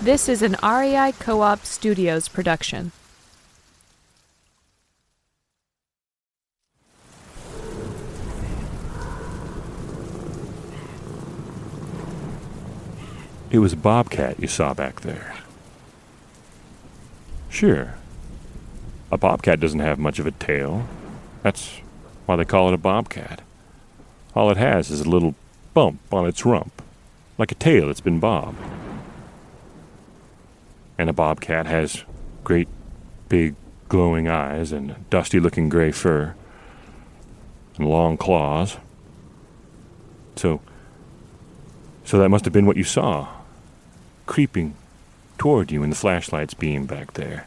This is an REI Co-op Studios production. It was a bobcat you saw back there. Sure. A bobcat doesn't have much of a tail. That's why they call it a bobcat. All it has is a little bump on its rump, like a tail that's been bobbed. And a bobcat has great, big, glowing eyes and dusty-looking gray fur and long claws. So that must have been what you saw, creeping toward you in the flashlight's beam back there.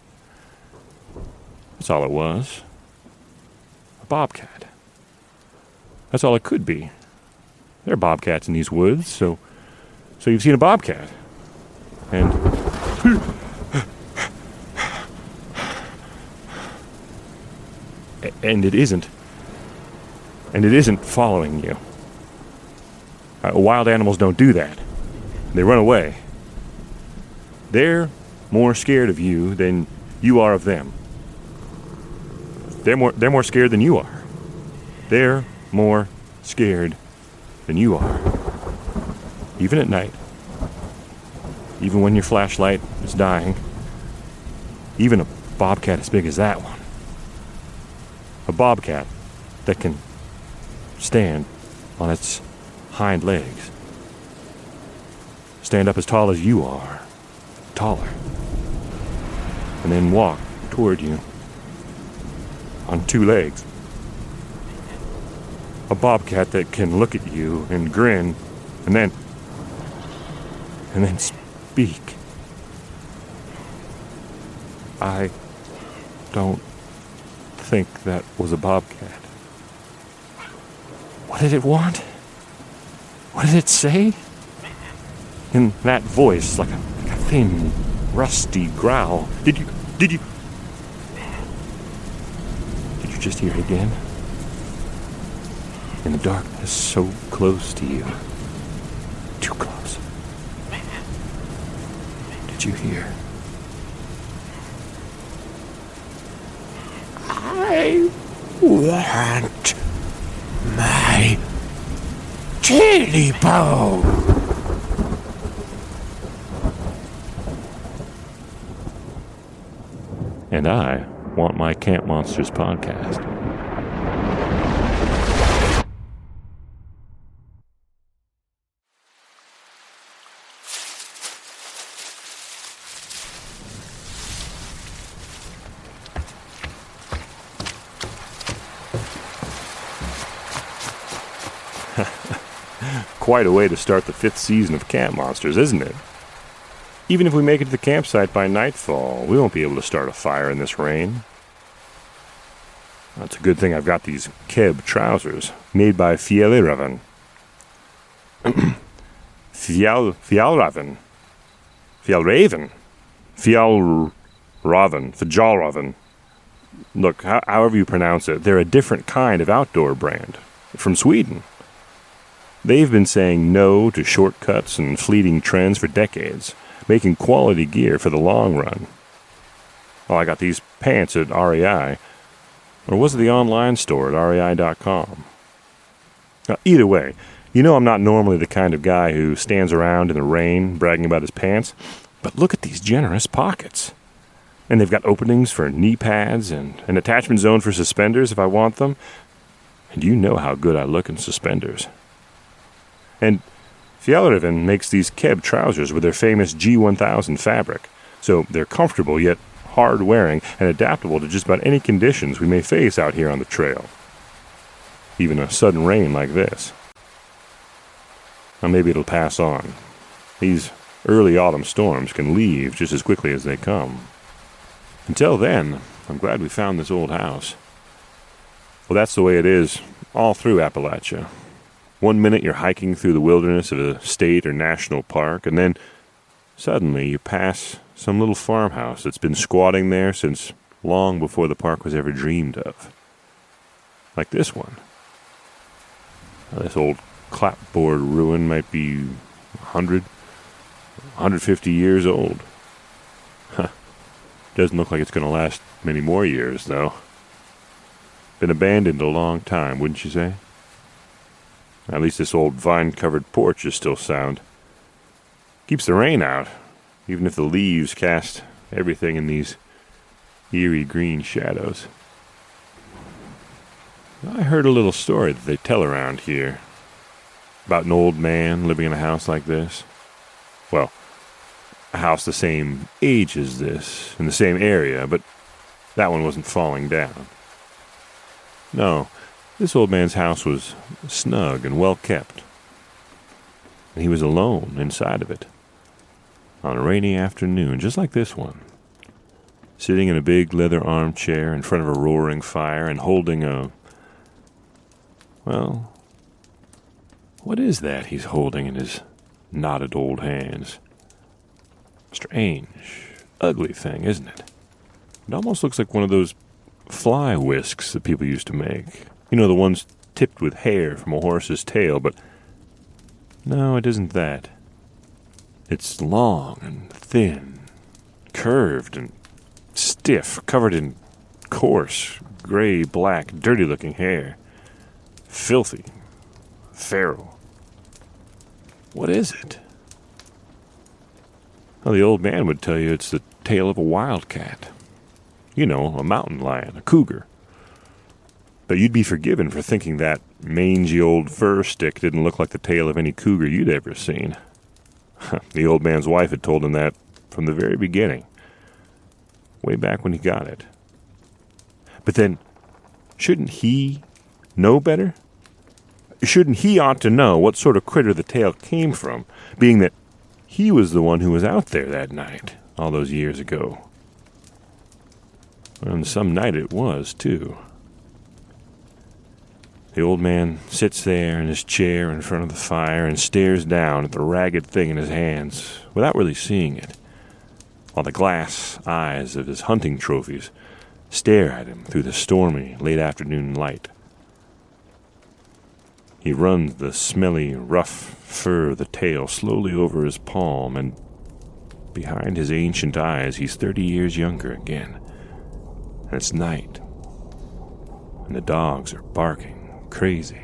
That's all it was. A bobcat. That's all it could be. There are bobcats in these woods, so you've seen a bobcat. And it isn't following you. Wild animals don't do that. They run away. They're more scared of you than you are of them. They're more scared than you are. They're more scared than you are. Even at night. Even when your flashlight is dying. Even a bobcat as big as that one. A bobcat that can stand on its hind legs. Stand up as tall as you are. Taller. And then walk toward you on two legs. A bobcat that can look at you and grin and then speak. I don't think that was a bobcat. What did it want? What did it say? In that voice, like a thin, rusty growl. Did you just hear it again? In the darkness, so close to you. Too close. Did you hear? I want my Tailypo. And I want my Camp Monsters podcast. Quite a way to start the 5th season of Camp Monsters, isn't it? Even if we make it to the campsite by nightfall, we won't be able to start a fire in this rain. It's a good thing I've got these Keb trousers, made by Fjallraven. Fjallraven. Look, however you pronounce it, they're a different kind of outdoor brand. From Sweden. They've been saying no to shortcuts and fleeting trends for decades, making quality gear for the long run. Oh, I got these pants at REI. Or was it the online store at rei.com? Either way, you know I'm not normally the kind of guy who stands around in the rain bragging about his pants, but look at these generous pockets. And they've got openings for knee pads and an attachment zone for suspenders if I want them. And you know how good I look in suspenders. And Fjallraven makes these Keb trousers with their famous G1000 fabric, so they're comfortable yet hard-wearing and adaptable to just about any conditions we may face out here on the trail. Even a sudden rain like this. Now maybe it'll pass on. These early autumn storms can leave just as quickly as they come. Until then, I'm glad we found this old house. Well, that's the way it is all through Appalachia. One minute you're hiking through the wilderness of a state or national park, and then suddenly you pass some little farmhouse that's been squatting there since long before the park was ever dreamed of. Like this one. Now, this old clapboard ruin might be 100 150 years old. Huh. Doesn't look like it's going to last many more years, though. Been abandoned a long time, wouldn't you say? At least this old vine-covered porch is still sound. Keeps the rain out, even if the leaves cast everything in these eerie green shadows. I heard a little story that they tell around here about an old man living in a house like this. Well, a house the same age as this, in the same area, but that one wasn't falling down. No, this old man's house was snug and well kept. And he was alone inside of it. On a rainy afternoon, just like this one. Sitting in a big leather armchair in front of a roaring fire and holding a... Well, what is that he's holding in his knotted old hands? Strange, ugly thing, isn't it? It almost looks like one of those fly whisks that people used to make. You know, the ones tipped with hair from a horse's tail, but no, it isn't that. It's long and thin, curved and stiff, covered in coarse, gray-black, dirty-looking hair. Filthy, feral. What is it? Well, the old man would tell you it's the tail of a wildcat. You know, a mountain lion, a cougar. But you'd be forgiven for thinking that mangy old fur stick didn't look like the tail of any cougar you'd ever seen. The old man's wife had told him that from the very beginning, way back when he got it. But then, shouldn't he know better? Shouldn't he ought to know what sort of critter the tail came from, being that he was the one who was out there that night, all those years ago? And some night it was, too. The old man sits there in his chair in front of the fire and stares down at the ragged thing in his hands without really seeing it, while the glass eyes of his hunting trophies stare at him through the stormy late afternoon light. He runs the smelly, rough fur of the tail slowly over his palm, and behind his ancient eyes he's 30 years younger again. And it's night, and the dogs are barking crazy.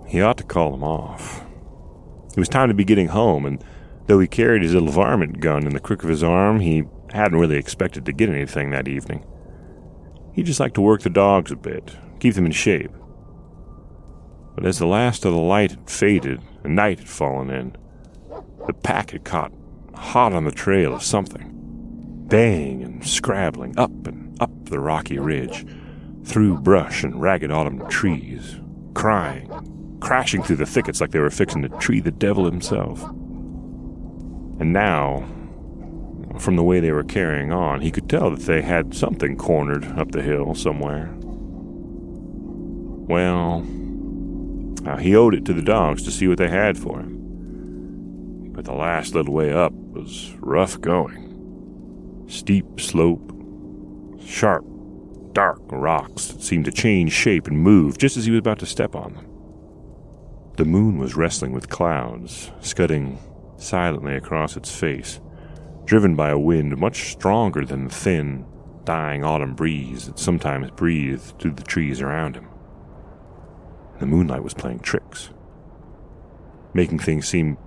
He ought to call them off. It was time to be getting home, and though he carried his little varmint gun in the crook of his arm, he hadn't really expected to get anything that evening. He just liked to work the dogs a bit, keep them in shape. But as the last of the light had faded and night had fallen in, the pack had caught hot on the trail of something, baying and scrabbling up and up the rocky ridge, through brush and ragged autumn trees, crying, crashing through the thickets like they were fixing to tree the devil himself. And now, from the way they were carrying on, he could tell that they had something cornered up the hill somewhere. Well, he owed it to the dogs to see what they had for him. But the last little way up was rough going. Steep slope, sharp, dark rocks that seemed to change shape and move just as he was about to step on them. The moon was wrestling with clouds, scudding silently across its face, driven by a wind much stronger than the thin, dying autumn breeze that sometimes breathed through the trees around him. The moonlight was playing tricks, making things seem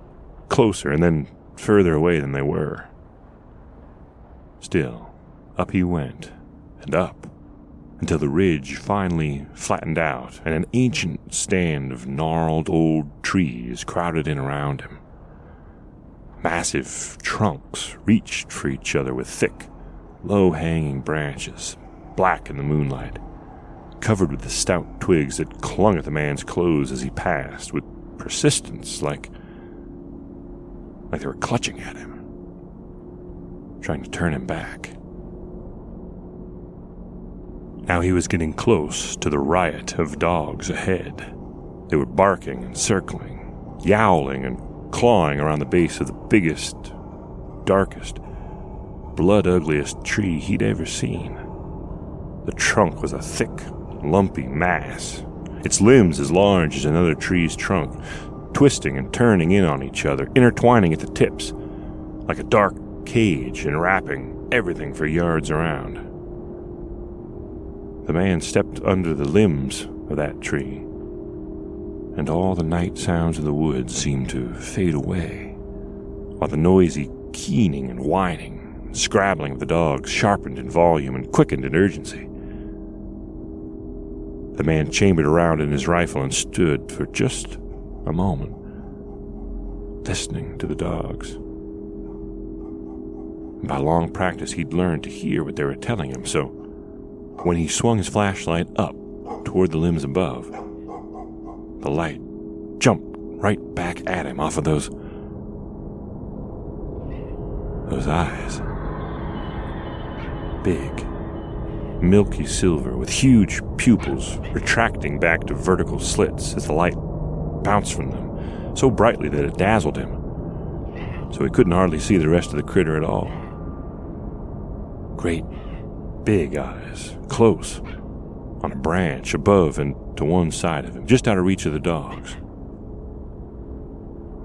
closer and then further away than they were. Still, up he went, and up, until the ridge finally flattened out and an ancient stand of gnarled old trees crowded in around him. Massive trunks reached for each other with thick, low-hanging branches, black in the moonlight, covered with the stout twigs that clung at the man's clothes as he passed, with persistence like they were clutching at him, trying to turn him back. Now he was getting close to the riot of dogs ahead. They were barking and circling, yowling and clawing around the base of the biggest, darkest, blood-ugliest tree he'd ever seen. The trunk was a thick, lumpy mass, its limbs as large as another tree's trunk, twisting and turning in on each other, intertwining at the tips, like a dark cage enwrapping everything for yards around. The man stepped under the limbs of that tree, and all the night sounds of the woods seemed to fade away, while the noisy keening and whining and scrabbling of the dogs sharpened in volume and quickened in urgency. The man chambered around in his rifle and stood for just a moment, listening to the dogs. And by long practice, he'd learned to hear what they were telling him, so when he swung his flashlight up toward the limbs above, the light jumped right back at him off of those eyes. Big, milky silver with huge pupils retracting back to vertical slits as the light bounced from them so brightly that it dazzled him, so he couldn't hardly see the rest of the critter at all. Great big eyes, close, on a branch above and to one side of him, just out of reach of the dogs.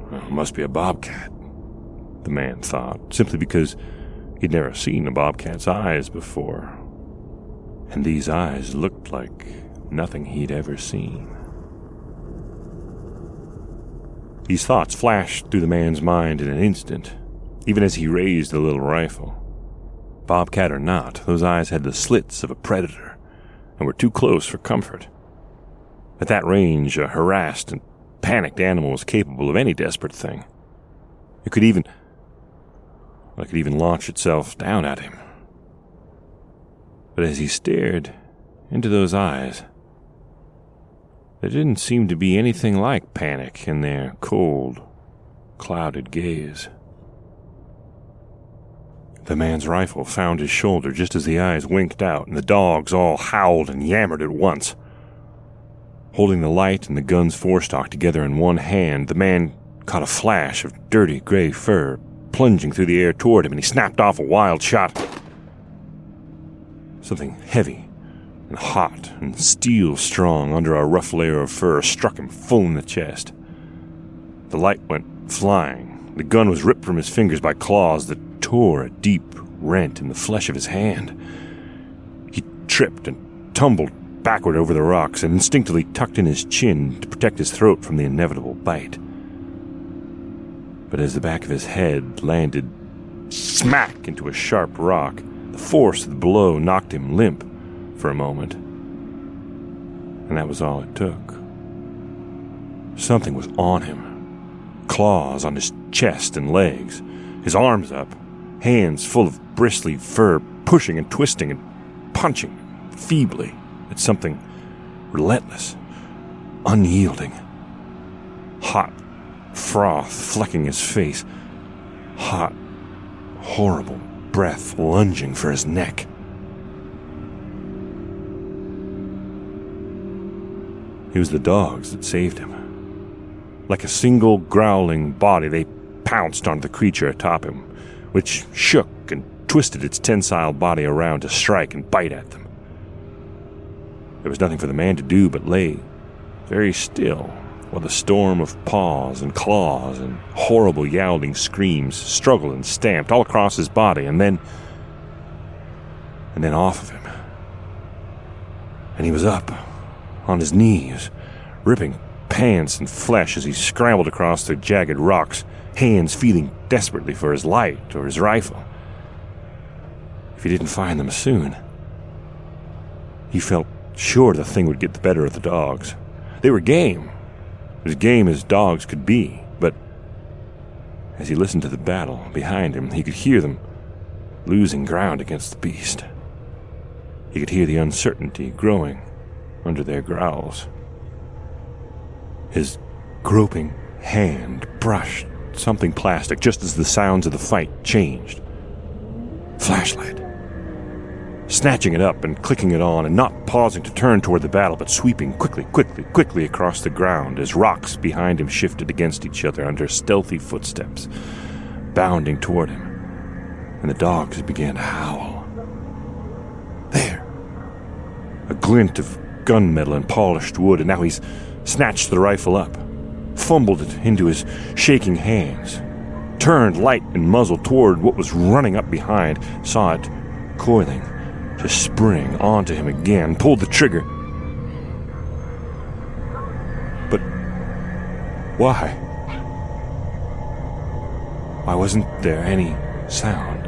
Well, it must be a bobcat, the man thought, simply because he'd never seen a bobcat's eyes before. And these eyes looked like nothing he'd ever seen. These thoughts flashed through the man's mind in an instant, even as he raised the little rifle. Bobcat or not, those eyes had the slits of a predator and were too close for comfort. At that range, a harassed and panicked animal was capable of any desperate thing. It could even launch itself down at him. But as he stared into those eyes, there didn't seem to be anything like panic in their cold, clouded gaze. The man's rifle found his shoulder just as the eyes winked out and the dogs all howled and yammered at once. Holding the light and the gun's forestock together in one hand, the man caught a flash of dirty gray fur plunging through the air toward him, and he snapped off a wild shot. Something heavy and hot and steel-strong under a rough layer of fur struck him full in the chest. The light went flying. The gun was ripped from his fingers by claws that tore a deep rent in the flesh of his hand. He tripped and tumbled backward over the rocks and instinctively tucked in his chin to protect his throat from the inevitable bite. But as the back of his head landed smack into a sharp rock, the force of the blow knocked him limp for a moment. And that was all it took. Something was on him. Claws on his chest and legs, his arms up, hands full of bristly fur, pushing and twisting and punching feebly at something relentless, unyielding. Hot froth flecking his face, hot, horrible breath lunging for his neck. It was the dogs that saved him. Like a single growling body, they pounced onto the creature atop him, which shook and twisted its tensile body around to strike and bite at them. There was nothing for the man to do but lay very still while the storm of paws and claws and horrible yowling screams struggled and stamped all across his body, and then off of him. And he was up, on his knees, ripping pants and flesh as he scrambled across the jagged rocks, hands feeling desperately for his light or his rifle. If he didn't find them soon, he felt sure the thing would get the better of the dogs. They were game, as game as dogs could be, but as he listened to the battle behind him, he could hear them losing ground against the beast. He could hear the uncertainty growing under their growls. His groping hand brushed something plastic just as the sounds of the fight changed. Flashlight. Snatching it up and clicking it on and not pausing to turn toward the battle, but sweeping quickly across the ground as rocks behind him shifted against each other under stealthy footsteps, bounding toward him, and the dogs began to howl. There. A glint of gunmetal and polished wood, and now he's snatched the rifle up, fumbled it into his shaking hands, turned light and muzzle toward what was running up behind, saw it coiling to spring onto him again, pulled the trigger. But why? Why wasn't there any sound?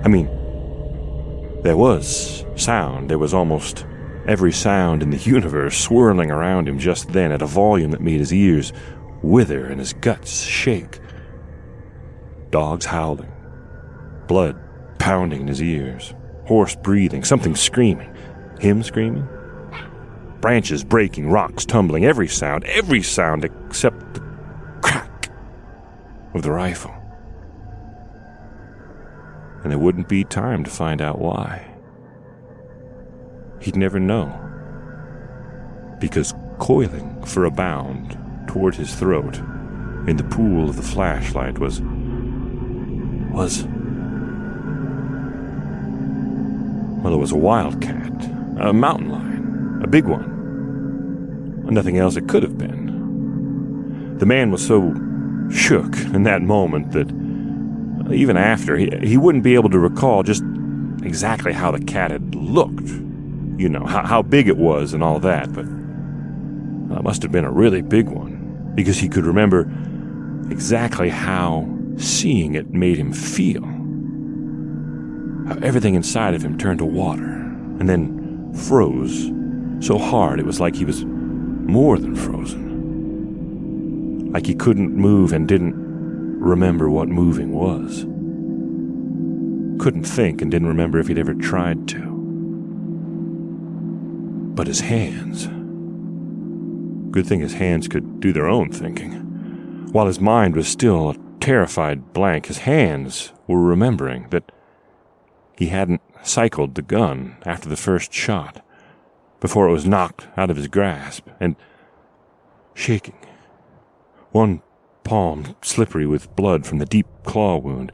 I mean, there was sound. There was almost every sound in the universe swirling around him just then at a volume that made his ears wither and his guts shake. Dogs howling, blood pounding in his ears, hoarse breathing, something screaming. Him screaming? Branches breaking, rocks tumbling, every sound except the crack of the rifle. And there wouldn't be time to find out why. He'd never know. Because coiling for a bound toward his throat in the pool of the flashlight was well, it was a wildcat, a mountain lion, a big one. Nothing else it could have been. The man was so shook in that moment that even after, he wouldn't be able to recall just exactly how the cat had looked. You know, how big it was and all that, but it must have been a really big one, because he could remember exactly how seeing it made him feel. How everything inside of him turned to water, and then froze so hard it was like he was more than frozen. Like he couldn't move and didn't remember what moving was. Couldn't think and didn't remember if he'd ever tried to. But his hands. Good thing his hands could do their own thinking. While his mind was still a terrified blank, his hands were remembering that he hadn't cycled the gun after the first shot, before it was knocked out of his grasp, and shaking. One palm slippery with blood from the deep claw wound.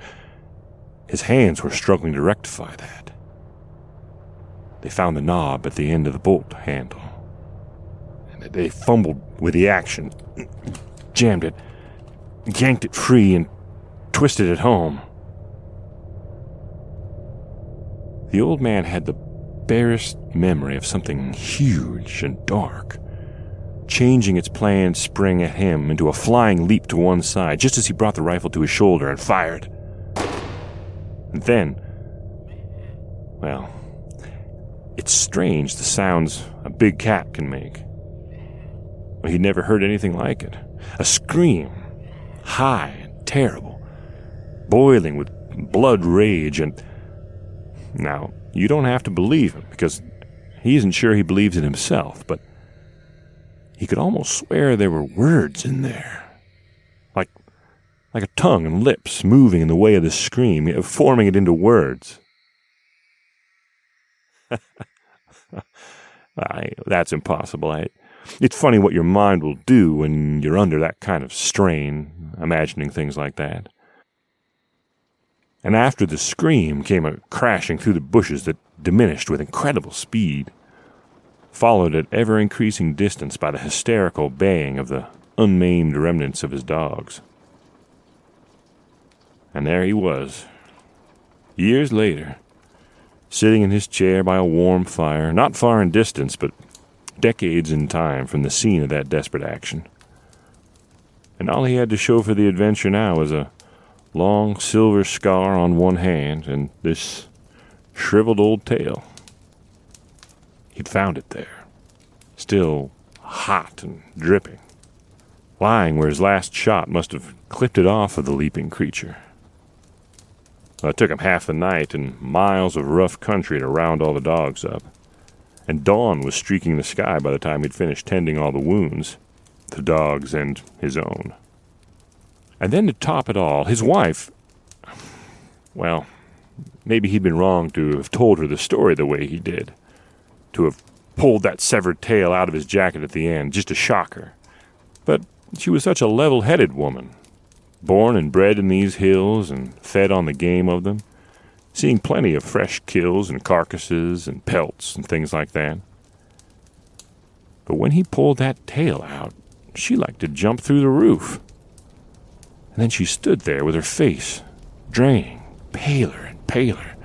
His hands were struggling to rectify that. They found the knob at the end of the bolt handle. And they fumbled with the action, jammed it, yanked it free, and twisted it home. The old man had the barest memory of something huge and dark, changing its planned spring at him into a flying leap to one side, just as he brought the rifle to his shoulder and fired. And then, well, it's strange the sounds a big cat can make. Well, he'd never heard anything like it. A scream, high and terrible, boiling with blood rage, and now, you don't have to believe him, because he isn't sure he believes it himself, but he could almost swear there were words in there. Like a tongue and lips moving in the way of the scream, forming it into words. That's impossible. It's funny what your mind will do when you're under that kind of strain, imagining things like that. And after the scream came a crashing through the bushes that diminished with incredible speed, followed at ever-increasing distance by the hysterical baying of the unmaimed remnants of his dogs. And there he was, years later, sitting in his chair by a warm fire, not far in distance, but decades in time from the scene of that desperate action. And all he had to show for the adventure now was a long silver scar on one hand and this shriveled old tail. He'd found it there, still hot and dripping, lying where his last shot must have clipped it off of the leaping creature. Well, it took him half the night and miles of rough country to round all the dogs up, and dawn was streaking the sky by the time he'd finished tending all the wounds, the dogs and his own. And then to top it all, his wife, well, maybe he'd been wrong to have told her the story the way he did, to have pulled that severed tail out of his jacket at the end, just to shock her. But she was such a level-headed woman, born and bred in these hills and fed on the game of them, seeing plenty of fresh kills and carcasses and pelts and things like that. But when he pulled that tail out, she liked to jump through the roof. And then she stood there with her face draining, paler and paler.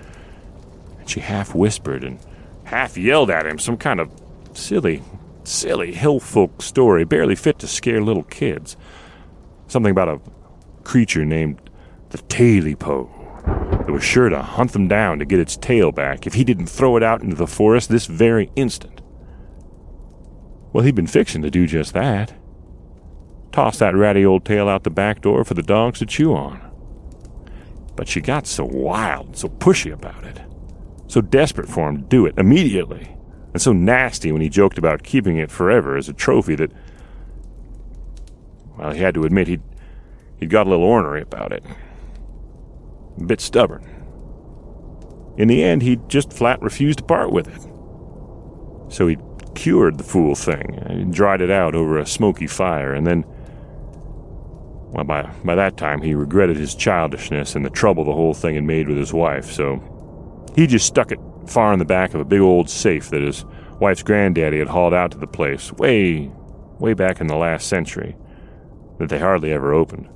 And she half whispered and half yelled at him some kind of silly hill folk story barely fit to scare little kids. Something about a creature named the Tailypo that was sure to hunt them down to get its tail back if he didn't throw it out into the forest this very instant. Well, he'd been fixing to do just that. Toss that ratty old tail out the back door for the dogs to chew on. But she got so wild and so pushy about it, so desperate for him to do it immediately, and so nasty when he joked about keeping it forever as a trophy that, well, he had to admit he'd got a little ornery about it. A bit stubborn. In the end, he just flat refused to part with it. So he cured the fool thing and dried it out over a smoky fire, and then, well, by that time he regretted his childishness and the trouble the whole thing had made with his wife, so he just stuck it far in the back of a big old safe that his wife's granddaddy had hauled out to the place way back in the last century that they hardly ever opened.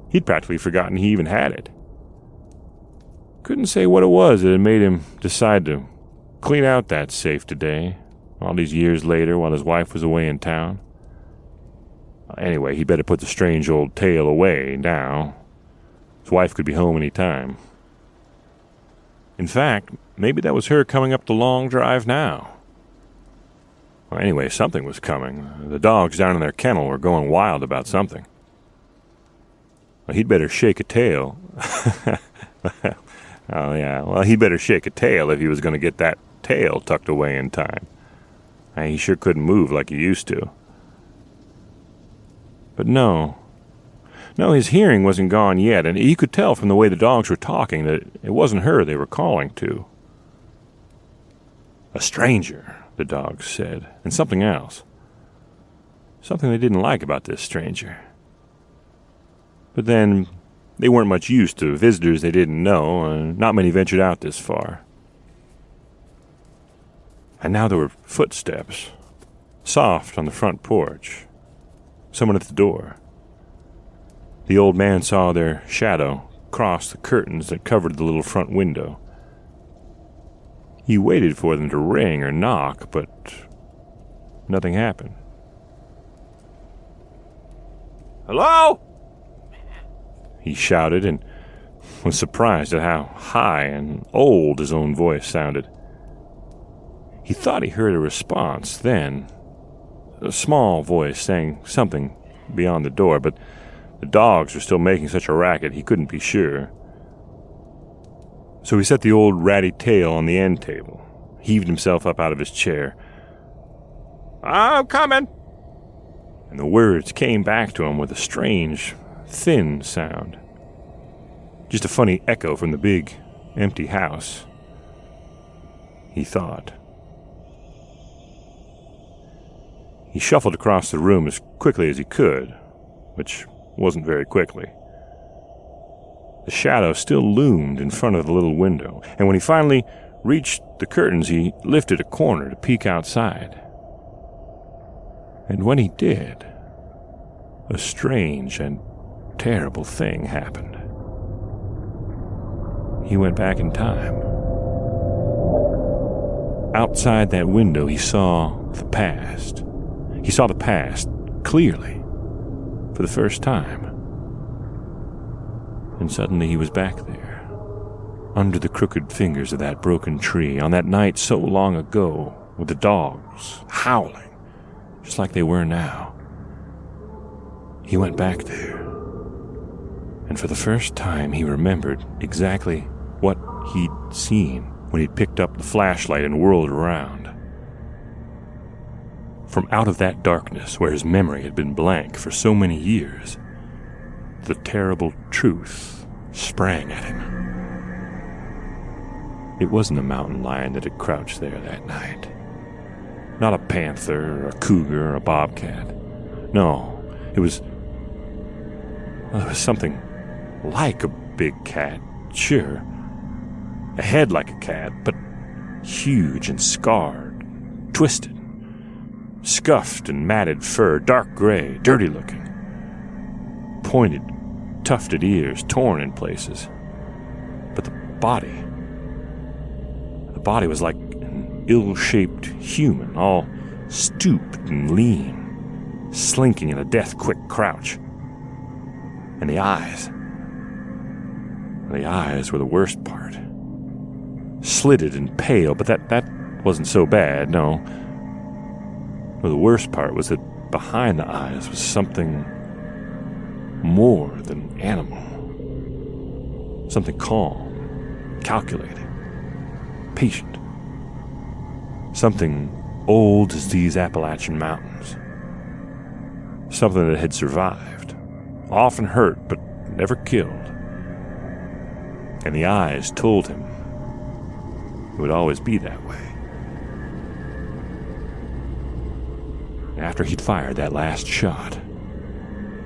He'd practically forgotten he even had it. Couldn't say what it was that had made him decide to clean out that safe today, all these years later while his wife was away in town. Anyway, he better put the strange old tale away now. His wife could be home any time. In fact, maybe that was her coming up the long drive now. Well, anyway, something was coming. The dogs down in their kennel were going wild about something. Well, he'd better shake a tail. Oh, yeah, well, he'd better shake a tail if he was going to get that tail tucked away in time. He sure couldn't move like he used to. But no, his hearing wasn't gone yet, and he could tell from the way the dogs were talking that it wasn't her they were calling to. A stranger, the dogs said, and something else. Something they didn't like about this stranger. But then, they weren't much used to visitors they didn't know, and not many ventured out this far. And now there were footsteps, soft on the front porch. Someone at the door. The old man saw their shadow cross the curtains that covered the little front window. He waited for them to ring or knock, but nothing happened. "Hello?" he shouted, and was surprised at how high and old his own voice sounded. He thought he heard a response then, a small voice saying something beyond the door, but the dogs were still making such a racket he couldn't be sure. So he set the old ratty tail on the end table, heaved himself up out of his chair. "I'm coming!" And the words came back to him with a strange, thin sound. Just a funny echo from the big, empty house. He thought. He shuffled across the room as quickly as he could, which wasn't very quickly. The shadow still loomed in front of the little window, and when he finally reached the curtains, he lifted a corner to peek outside. And when he did, a strange and terrible thing happened. He went back in time. Outside that window, he saw the past. He saw the past clearly, for the first time. And suddenly he was back there, under the crooked fingers of that broken tree, on that night so long ago, with the dogs howling, just like they were now. He went back there, and for the first time he remembered exactly what he'd seen when he'd picked up the flashlight and whirled around. From out of that darkness, where his memory had been blank for so many years, the terrible truth sprang at him. It wasn't a mountain lion that had crouched there that night. Not a panther, or a cougar, or a bobcat. No, it was something like a big cat, sure. A head like a cat, but huge and scarred, twisted. Scuffed and matted fur, dark gray, dirty looking. Pointed, tufted ears, torn in places. But the body was like an ill-shaped human, all stooped and lean, slinking in a death-quick crouch. And the eyes were the worst part. Slitted and pale, but that wasn't so bad, no. Well, the worst part was that behind the eyes was something more than animal. Something calm, calculating, patient. Something old as these Appalachian mountains. Something that had survived, often hurt but never killed. And the eyes told him it would always be that way. After he'd fired that last shot,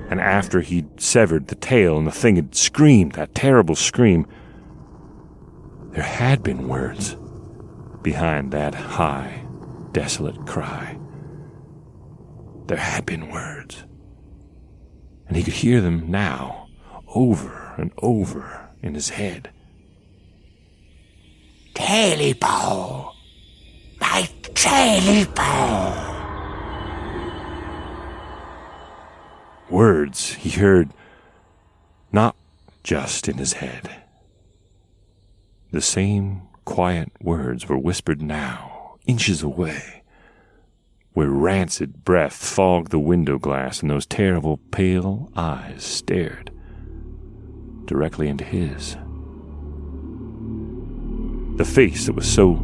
and after he'd severed the tail and the thing had screamed that terrible scream, there had been words behind that high, desolate cry. There had been words, and he could hear them now, over and over in his head. Tailypo! My Tailypo! Words he heard not just in his head. The same quiet words were whispered now, inches away, where rancid breath fogged the window glass and those terrible pale eyes stared directly into his. The face that was so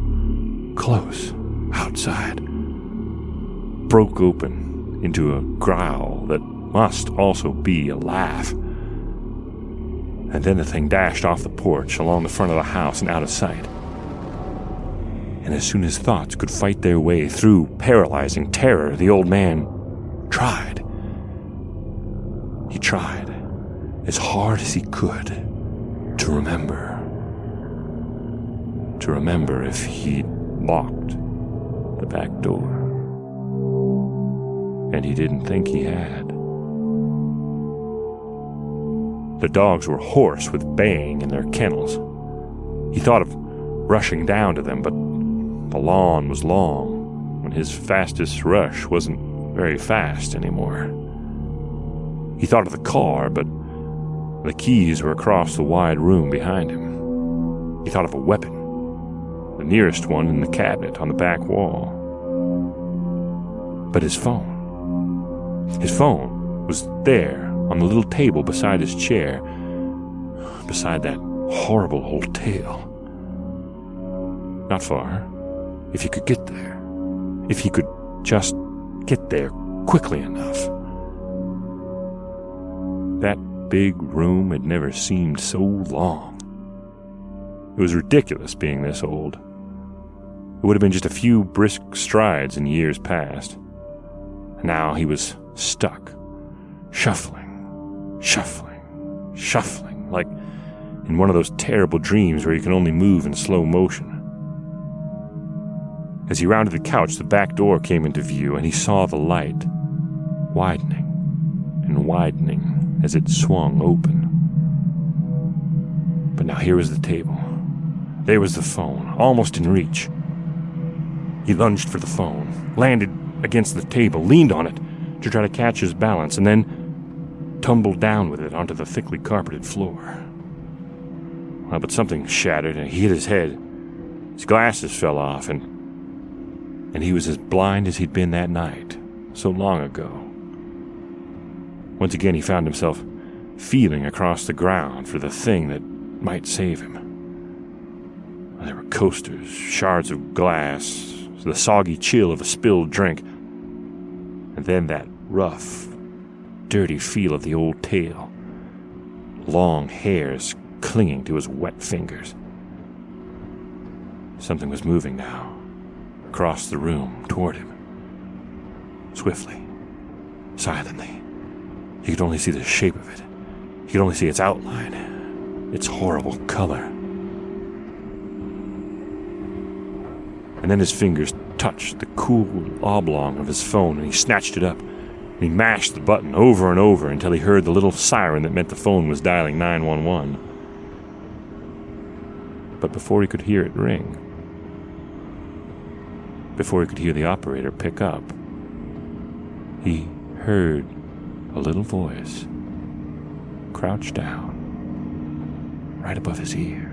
close outside broke open into a growl that must also be a laugh. And then the thing dashed off the porch, along the front of the house and out of sight. And as soon as thoughts could fight their way through paralyzing terror, the old man tried. He tried as hard as he could to remember. To remember if he'd locked the back door. And he didn't think he had. The dogs were hoarse with baying in their kennels. He thought of rushing down to them, but the lawn was long, and his fastest rush wasn't very fast anymore. He thought of the car, but the keys were across the wide room behind him. He thought of a weapon, the nearest one in the cabinet on the back wall. But his phone was there on the little table beside his chair, beside that horrible old tail. Not far, if he could get there. If he could just get there quickly enough. That big room had never seemed so long. It was ridiculous being this old. It would have been just a few brisk strides in years past. And now he was stuck, shuffling, like in one of those terrible dreams where you can only move in slow motion. As he rounded the couch, the back door came into view, and he saw the light widening and widening as it swung open. But now here was the table. There was the phone, almost in reach. He lunged for the phone, landed against the table, leaned on it to try to catch his balance, and then tumbled down with it onto the thickly carpeted floor. Well, but something shattered, and he hit his head. His glasses fell off, and he was as blind as he'd been that night, so long ago. Once again, he found himself feeling across the ground for the thing that might save him. There were coasters, shards of glass, the soggy chill of a spilled drink, and then that rough, dirty feel of the old tail, long hairs clinging to his wet fingers. Something was moving now, across the room, toward him. Swiftly, silently. He could only see the shape of it. He could only see its outline, its horrible color. And then his fingers touched the cool oblong of his phone, and he snatched it up. And he mashed the button over and over until he heard the little siren that meant the phone was dialing 911. But before he could hear it ring, before he could hear the operator pick up, he heard a little voice crouch down right above his ear.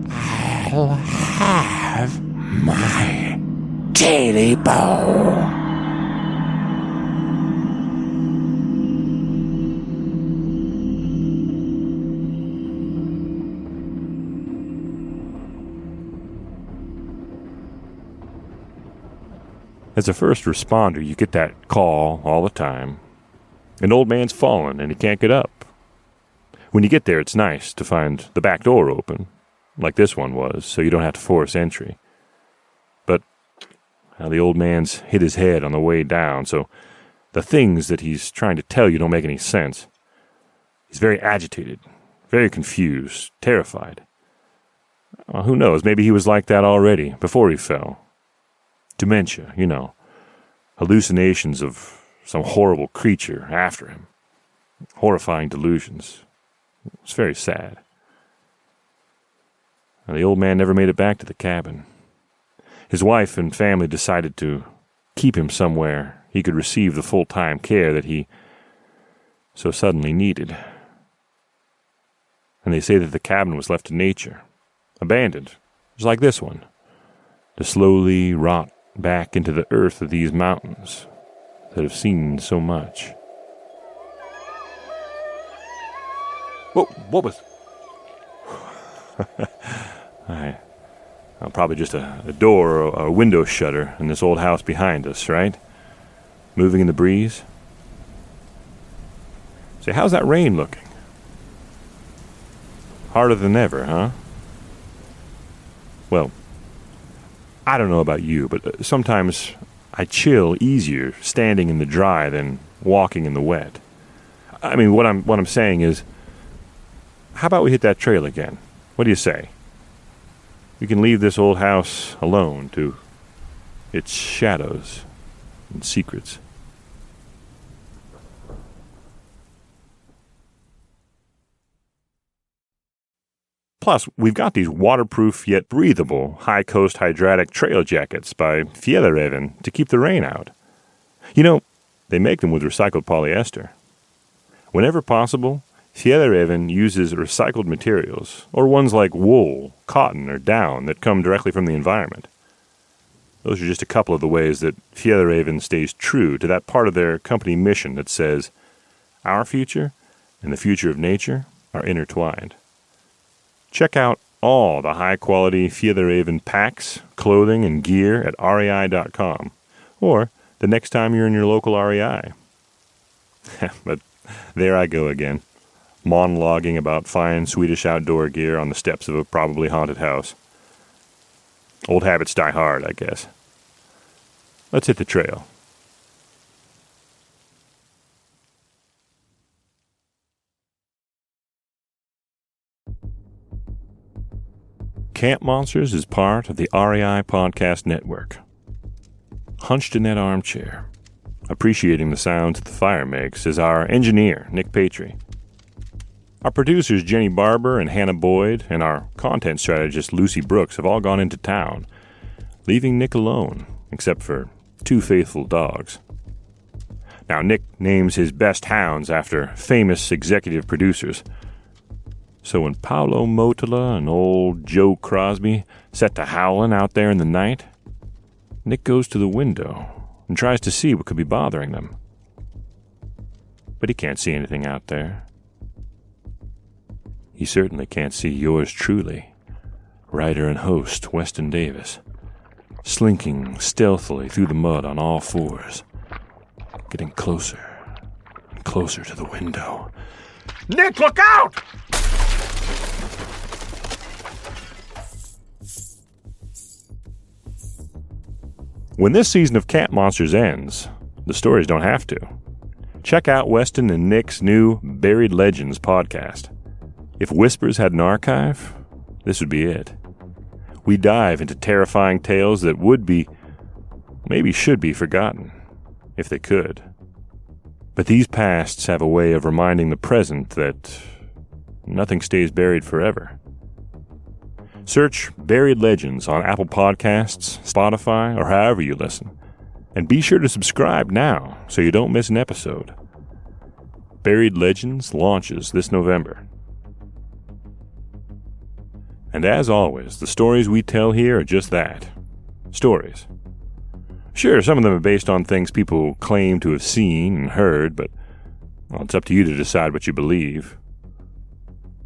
I'll have my Tailypo. As a first responder, you get that call all the time. An old man's fallen and he can't get up. When you get there, it's nice to find the back door open, like this one was, so you don't have to force entry. But the old man's hit his head on the way down, so the things that he's trying to tell you don't make any sense. He's very agitated, very confused, terrified. Who knows, maybe he was like that already, before he fell. Dementia, hallucinations of some horrible creature after him. Horrifying delusions. It's very sad. And the old man never made it back to the cabin. His wife and family decided to keep him somewhere he could receive the full-time care that he so suddenly needed. And they say that the cabin was left to nature, abandoned, just like this one, to slowly rot back into the earth of these mountains that have seen so much. What was... Probably just a door or a window shutter in this old house behind us, right? Moving in the breeze. Say, how's that rain looking? Harder than ever, huh? Well, I don't know about you, but sometimes I chill easier standing in the dry than walking in the wet. I mean, what I'm saying is, how about we hit that trail again? What do you say? We can leave this old house alone to its shadows and secrets. Plus, we've got these waterproof yet breathable high-coast hydratic trail jackets by Fjällräven to keep the rain out. They make them with recycled polyester. Whenever possible, Fjällräven uses recycled materials, or ones like wool, cotton, or down that come directly from the environment. Those are just a couple of the ways that Fjällräven stays true to that part of their company mission that says, our future and the future of nature are intertwined. Check out all the high-quality Fjällräven packs, clothing, and gear at rei.com, or the next time you're in your local REI. But there I go again, monologuing about fine Swedish outdoor gear on the steps of a probably haunted house. Old habits die hard, I guess. Let's hit the trail. Camp Monsters is part of the REI Podcast Network. Hunched in that armchair, appreciating the sounds that the fire makes, is our engineer, Nick Patry. Our producers, Jenny Barber and Hannah Boyd, and our content strategist, Lucy Brooks, have all gone into town, leaving Nick alone, except for 2 faithful dogs. Now, Nick names his best hounds after famous executive producers. So when Paolo Motola and old Joe Crosby set to howling out there in the night, Nick goes to the window and tries to see what could be bothering them. But he can't see anything out there. He certainly can't see yours truly, writer and host Weston Davis, slinking stealthily through the mud on all fours, getting closer and closer to the window. Nick, look out! When this season of Camp Monsters ends, the stories don't have to. Check out Weston and Nick's new Buried Legends podcast. If Whispers had an archive, this would be it. we dive into terrifying tales that would be, maybe should be forgotten, if they could. But these pasts have a way of reminding the present that nothing stays buried forever. Search Buried Legends on Apple Podcasts, Spotify, or however you listen. And be sure to subscribe now so you don't miss an episode. Buried Legends launches this November. And as always, the stories we tell here are just that. Stories. Sure, some of them are based on things people claim to have seen and heard, but well, it's up to you to decide what you believe.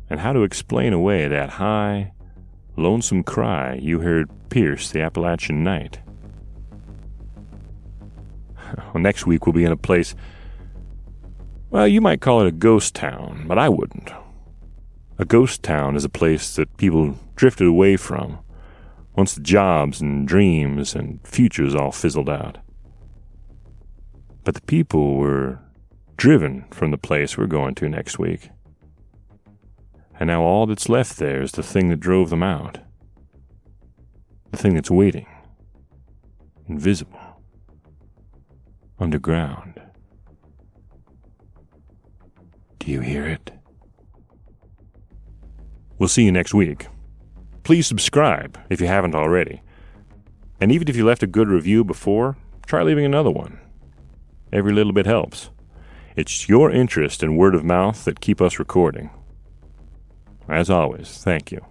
And how to explain away that high, lonesome cry you heard pierce the Appalachian night. Well, next week we'll be in a place, well, you might call it a ghost town, but I wouldn't. A ghost town is a place that people drifted away from once the jobs and dreams and futures all fizzled out. But the people were driven from the place we're going to next week. And now all that's left there is the thing that drove them out. The thing that's waiting. Invisible. Underground. Do you hear it? We'll see you next week. Please subscribe if you haven't already. And even if you left a good review before, try leaving another one. Every little bit helps. It's your interest and word of mouth that keep us recording. As always, thank you.